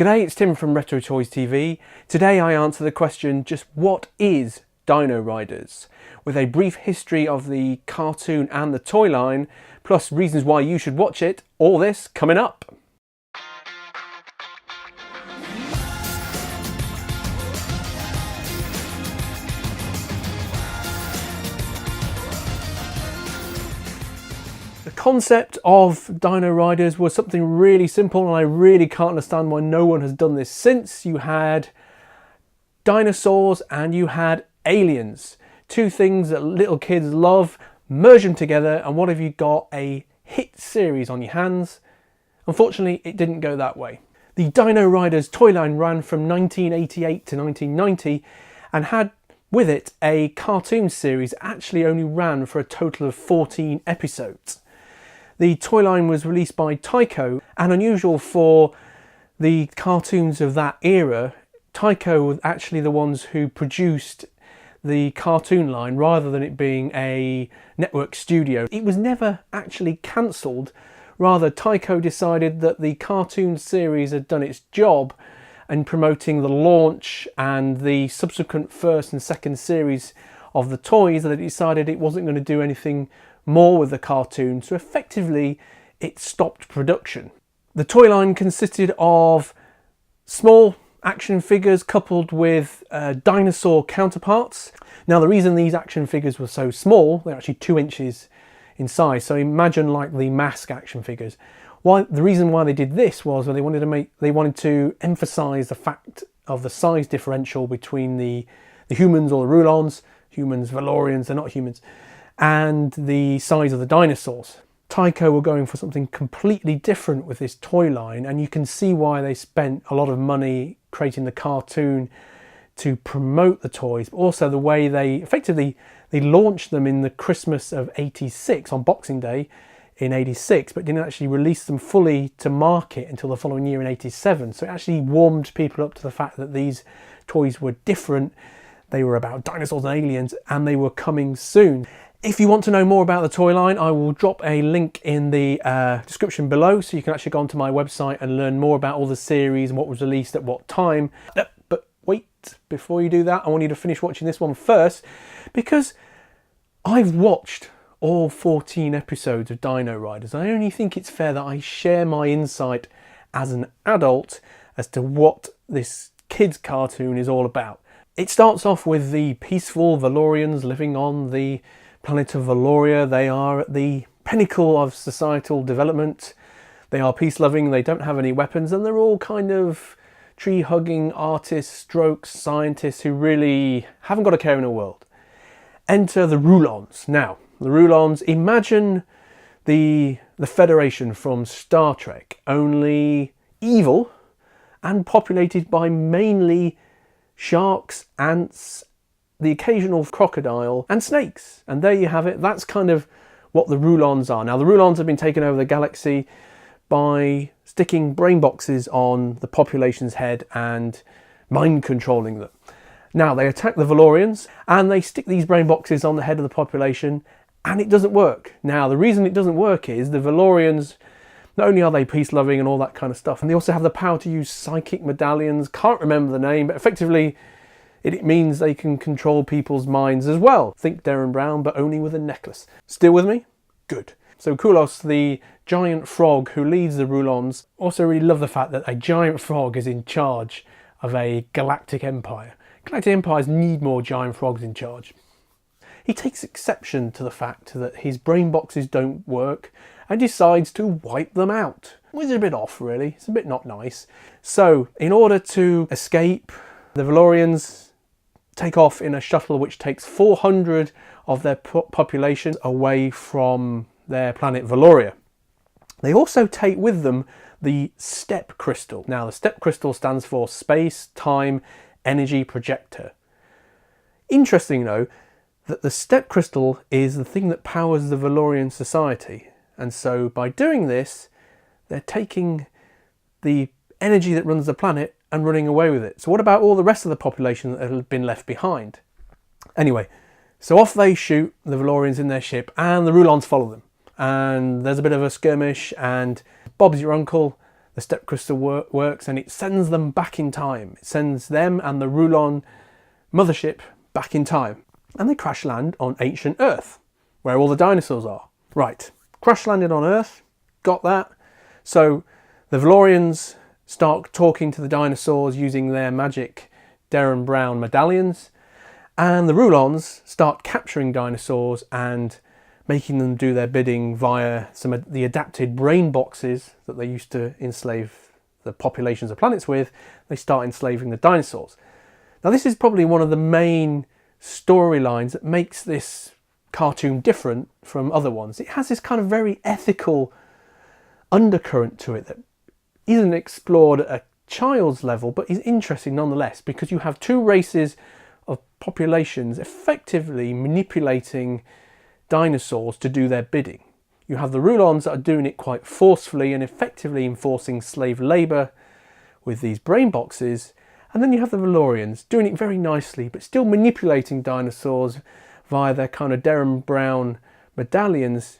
G'day, it's Tim from Retro Toys TV. Today I answer the question, just what is Dino-Riders? With a brief history of the cartoon and the toy line, plus reasons why you should watch it, all this coming up. The concept of Dino-Riders was something really simple, and I really can't understand why no one has done this since. You had dinosaurs and you had aliens. Two things that little kids love, merge them together, and what have you got? A hit series on your hands. Unfortunately, it didn't go that way. The Dino-Riders toy line ran from 1988 to 1990 and had with it a cartoon series that actually only ran for a total of 14 episodes. The toy line was released by Tyco, and unusual for the cartoons of that era, Tyco were actually the ones who produced the cartoon line rather than it being a network studio. It was never actually cancelled, rather Tyco decided that the cartoon series had done its job in promoting the launch and the subsequent first and second series of the toys, that it decided it wasn't going to do anything more with the cartoon, so effectively it stopped production. The toy line consisted of small action figures coupled with dinosaur counterparts. Now the reason these action figures were so small, they're actually 2 inches in size, so imagine like the Mask action figures. The reason why they did this was they wanted to emphasize the fact of the size differential between the humans, or the Rulons, humans, Valorians, they're not humans, and the size of the dinosaurs. Tyco were going for something completely different with this toy line, and you can see why they spent a lot of money creating the cartoon to promote the toys, but also the way they launched them in the Christmas of '86 on Boxing Day in '86, but didn't actually release them fully to market until the following year in '87. So it actually warmed people up to the fact that these toys were different. They were about dinosaurs and aliens, and they were coming soon. If you want to know more about the toy line, I will drop a link in the description below, so you can actually go onto my website and learn more about all the series and what was released at what time. But wait, before you do that, I want you to finish watching this one first, because I've watched all 14 episodes of Dino-Riders. I only think it's fair that I share my insight as an adult as to what this kids cartoon is all about. It starts off with the peaceful Valorians living on the planet of Valoria. They are at the pinnacle of societal development. They are peace-loving, they don't have any weapons, and they're all kind of tree-hugging artists, stroke scientists who really haven't got a care in the world. Enter the Rulons. Now, the Rulons, imagine the Federation from Star Trek, only evil and populated by mainly sharks, ants, the occasional crocodile and snakes. And there you have it. That's kind of what the Rulons are. Now the Rulons have been taken over the galaxy by sticking brain boxes on the population's head and mind controlling them. Now they attack the Valorians and they stick these brain boxes on the head of the population, and it doesn't work. Now the reason it doesn't work is the Valorians, not only are they peace-loving and all that kind of stuff, and they also have the power to use psychic medallions. Can't remember the name, but effectively it means they can control people's minds as well. Think Darren Brown, but only with a necklace. Still with me? Good. So Krulos, the giant frog who leads the Rulons, also really love the fact that a giant frog is in charge of a galactic empire. Galactic empires need more giant frogs in charge. He takes exception to the fact that his brain boxes don't work and decides to wipe them out. Which is a bit off, really. It's a bit not nice. So, in order to escape, the Valorians take off in a shuttle which takes 400 of their population away from their planet Valoria. They also take with them the Step Crystal. Now, the Step Crystal stands for Space Time Energy Projector. Interesting, though, that the Step Crystal is the thing that powers the Valorian society. And so by doing this, they're taking the energy that runs the planet and running away with it. So what about all the rest of the population that have been left behind? Anyway, so off they shoot, the Valorians in their ship, and the Rulons follow them. And there's a bit of a skirmish, and Bob's your uncle, the step crystal works, and it sends them back in time. It sends them and the Rulon mothership back in time. And they crash land on ancient Earth, where all the dinosaurs are. Right, crash landed on Earth, got that. So the Valorians start talking to the dinosaurs using their magic Darren Brown medallions, and the Rulons start capturing dinosaurs and making them do their bidding via some of the adapted brain boxes that they used to enslave the populations of planets with. They start enslaving the dinosaurs. Now this is probably one of the main storylines that makes this cartoon different from other ones. It has this kind of very ethical undercurrent to it that isn't explored at a child's level, but is interesting nonetheless, because you have two races of populations effectively manipulating dinosaurs to do their bidding. You have the Rulons that are doing it quite forcefully and effectively enforcing slave labour with these brain boxes, and then you have the Valorians doing it very nicely but still manipulating dinosaurs via their kind of Darren Brown medallions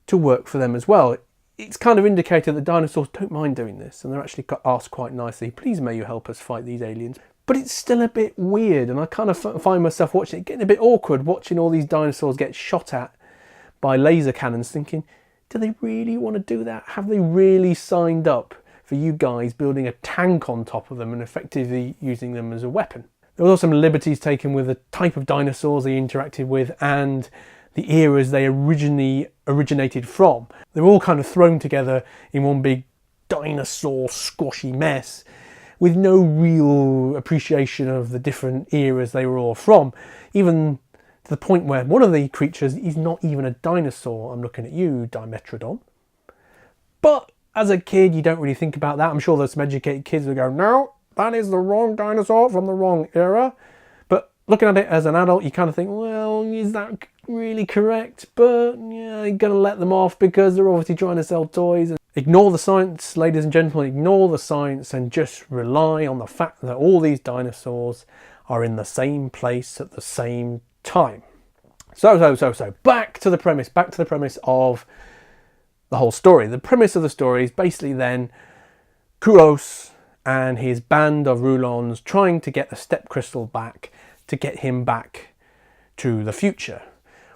to work for them as well. It's kind of indicated that dinosaurs don't mind doing this, and they're actually asked quite nicely, please may you help us fight these aliens. But it's still a bit weird, and I kind of find myself watching it getting a bit awkward, watching all these dinosaurs get shot at by laser cannons, thinking, do they really want to do that? Have they really signed up for you guys building a tank on top of them and effectively using them as a weapon? There were also some liberties taken with the type of dinosaurs they interacted with and the eras they originally originated from. They were all kind of thrown together in one big dinosaur squashy mess, with no real appreciation of the different eras they were all from, even to the point where one of the creatures is not even a dinosaur. I'm looking at you, Dimetrodon. But as a kid, you don't really think about that. I'm sure there's some educated kids who go, no, that is the wrong dinosaur from the wrong era. But looking at it as an adult, you kind of think, well, is that really correct? But yeah, you're going to let them off because they're obviously trying to sell toys. Ignore the science, ladies and gentlemen, ignore the science and just rely on the fact that all these dinosaurs are in the same place at the same time. So, back to the premise of the whole story. The premise of the story is basically then Krulos and his band of Rulons trying to get the step crystal back to get him back to the future.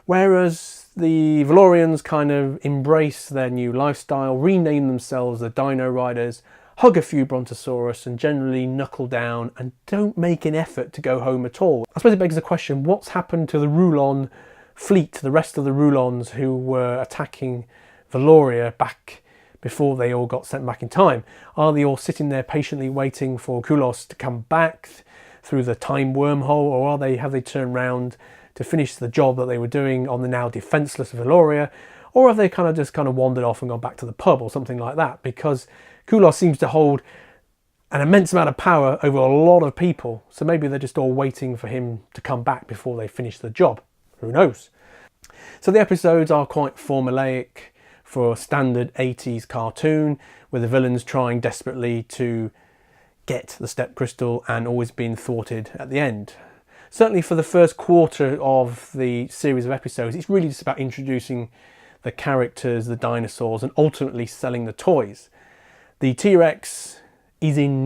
Whereas the Valorians kind of embrace their new lifestyle, rename themselves the Dino-Riders, hug a few Brontosaurus and generally knuckle down and don't make an effort to go home at all. I suppose it begs the question, what's happened to the Rulon fleet, the rest of the Rulons who were attacking Valoria back before they all got sent back in time? Are they all sitting there patiently waiting for Krulos to come back through the time wormhole, or have they turned round to finish the job that they were doing on the now defenceless Valoria, or have they kind of wandered off and gone back to the pub or something like that? Because Krulos seems to hold an immense amount of power over a lot of people, so maybe they're just all waiting for him to come back before they finish the job. Who knows? So the episodes are quite formulaic for a standard 80s cartoon, with the villains trying desperately to get the step crystal and always being thwarted at the end. Certainly for the first quarter of the series of episodes, it's really just about introducing the characters, the dinosaurs, and ultimately selling the toys. The T-Rex is in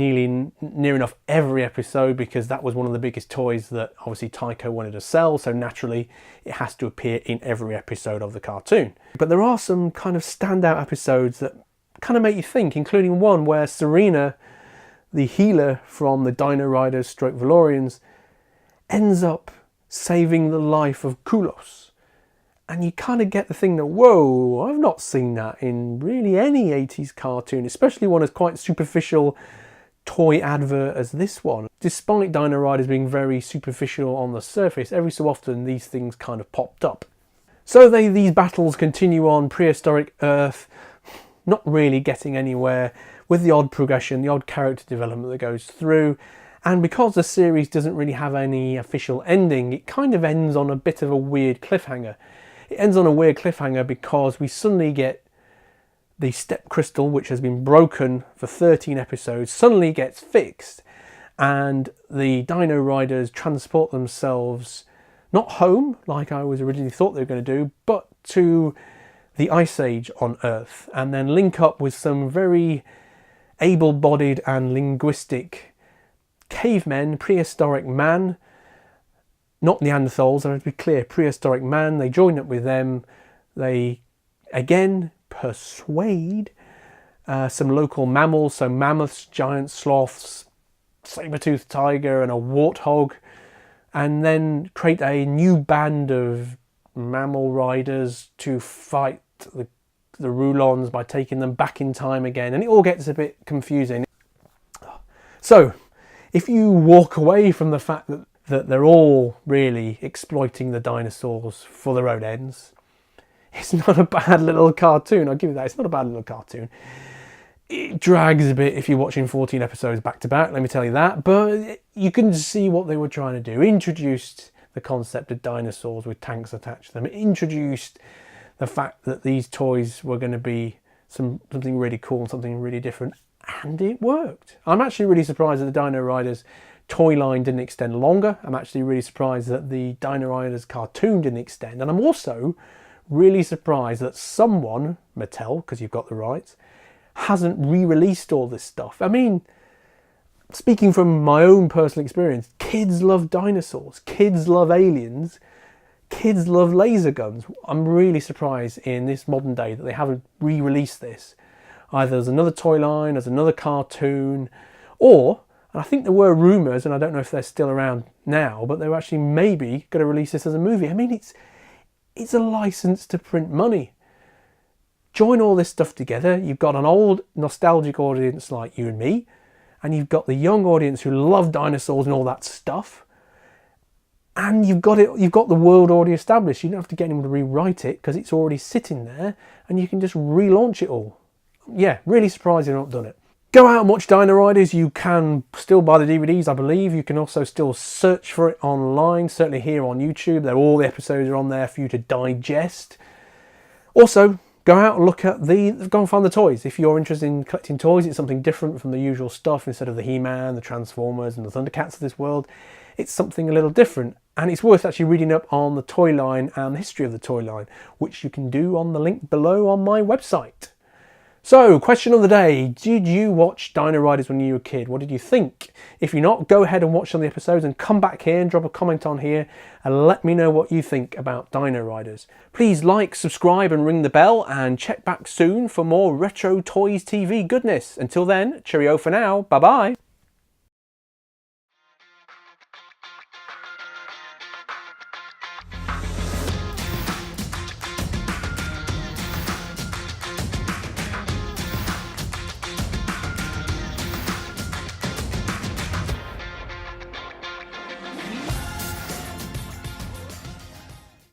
near enough every episode because that was one of the biggest toys that obviously Tycho wanted to sell, so naturally it has to appear in every episode of the cartoon. But there are some kind of standout episodes that kind of make you think, including one where Serena, the healer from the Dino-Riders / Valorians, ends up saving the life of Krulos. And you kind of get the thing that, whoa, I've not seen that in really any 80s cartoon, especially one as quite superficial toy advert as this one. Despite Dino-Riders being very superficial on the surface, every so often these things kind of popped up. So these battles continue on prehistoric Earth, not really getting anywhere, with the odd progression, the odd character development that goes through. And because the series doesn't really have any official ending, it kind of ends on a bit of a weird cliffhanger. It ends on a weird cliffhanger because we suddenly get the step crystal, which has been broken for 13 episodes, suddenly gets fixed. And the Dino-Riders transport themselves, not home, like I was originally thought they were going to do, but to the Ice Age on Earth. And then link up with some very able-bodied and linguistic cavemen, prehistoric man, not Neanderthals, I have to be clear, prehistoric man. They join up with them. They, again, persuade some local mammals, so mammoths, giant sloths, saber-toothed tiger and a warthog, and then create a new band of mammal riders to fight the Rulons by taking them back in time again, and it all gets a bit confusing. So, if you walk away from the fact that they're all really exploiting the dinosaurs for their own ends, it's not a bad little cartoon. I'll give you that. It's not a bad little cartoon. It drags a bit if you're watching 14 episodes back to back, let me tell you that, but you can see what they were trying to do. Introduced the concept of dinosaurs with tanks attached to them. It introduced the fact that these toys were going to be something really cool and something really different, and it worked. I'm actually really surprised that the Dino-Riders toy line didn't extend longer. I'm actually really surprised that the Dino-Riders cartoon didn't extend, and I'm also really surprised that someone, Mattel, because you've got the rights, hasn't re-released all this stuff. I mean, speaking from my own personal experience, kids love dinosaurs, kids love aliens, kids love laser guns. I'm really surprised in this modern day that they haven't re-released this. Either as another toy line, as another cartoon, or, and I think there were rumours, and I don't know if they're still around now, but they were actually maybe going to release this as a movie. I mean, it's a license to print money. Join all this stuff together. You've got an old nostalgic audience like you and me, and you've got the young audience who love dinosaurs and all that stuff. And you've got the world already established. You don't have to get anyone to rewrite it because it's already sitting there, and you can just relaunch it all. Yeah, really surprised they've not done it. Go out and watch Dino-Riders. You can still buy the DVDs, I believe. You can also still search for it online, certainly here on YouTube. All the episodes are on there for you to digest. Also, go out and go and find the toys. If you're interested in collecting toys, it's something different from the usual stuff. Instead of the He-Man, the Transformers and the Thundercats of this world, it's something a little different. And it's worth actually reading up on the toy line and the history of the toy line, which you can do on the link below on my website. So, question of the day, did you watch Dino-Riders when you were a kid? What did you think? If you're not, go ahead and watch some of the episodes and come back here and drop a comment on here and let me know what you think about Dino-Riders. Please like, subscribe and ring the bell, and check back soon for more Retro Toys TV goodness. Until then, cheerio for now, bye bye.